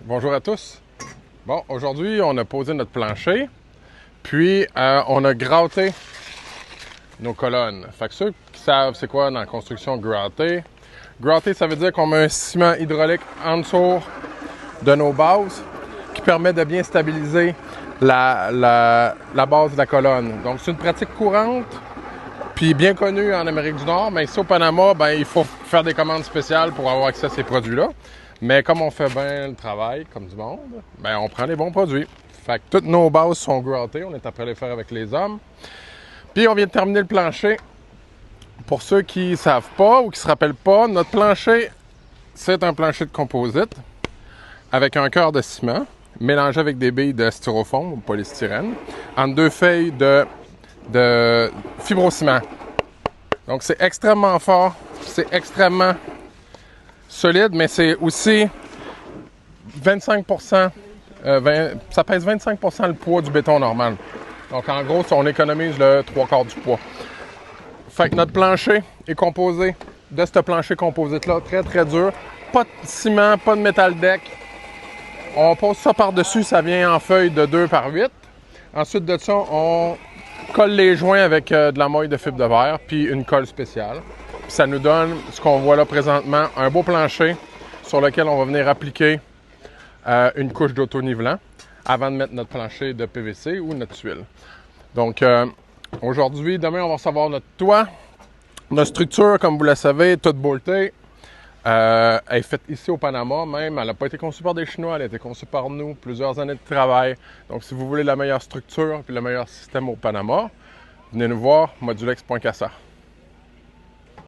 Bonjour à tous. Bon, aujourd'hui, on a posé notre plancher, puis on a gratté nos colonnes. Fait que ceux qui savent c'est quoi dans la construction gratter, gratter, ça veut dire qu'on met un ciment hydraulique en dessous de nos bases qui permet de bien stabiliser la base de la colonne. Donc, c'est une pratique courante, puis bien connue en Amérique du Nord, mais ici au Panama, ben, il faut faire des commandes spéciales pour avoir accès à ces produits-là. Mais comme on fait bien le travail, comme du monde, ben on prend les bons produits. Fait que toutes nos bases sont grattées, on est après les faire avec les hommes. Puis on vient de terminer le plancher. Pour ceux qui ne savent pas ou qui ne se rappellent pas, notre plancher, c'est un plancher de composite avec un cœur de ciment mélangé avec des billes de styrofoam ou polystyrène entre deux feuilles de fibrociment. Donc c'est extrêmement fort, c'est extrêmement solide, mais c'est aussi 25%, ça pèse 25% le poids du béton normal. Donc en gros, on économise le 3/4 du poids. Fait que notre plancher est composé de ce plancher composite-là, très très dur. Pas de ciment, pas de métal deck. On pose ça par-dessus, ça vient en feuille de 2x8. Ensuite de ça, on colle les joints avec de la molle de fibre de verre, puis une colle spéciale. Puis ça nous donne ce qu'on voit là présentement, un beau plancher sur lequel on va venir appliquer une couche d'autonivelant avant de mettre notre plancher de PVC ou notre tuile. Donc aujourd'hui, demain, on va recevoir notre toit. Notre structure, comme vous le savez, toute boltée. Elle est faite ici au Panama même. Elle n'a pas été conçue par des Chinois, elle a été conçue par nous. Plusieurs années de travail. Donc si vous voulez la meilleure structure et le meilleur système au Panama, venez nous voir, modulex.casa.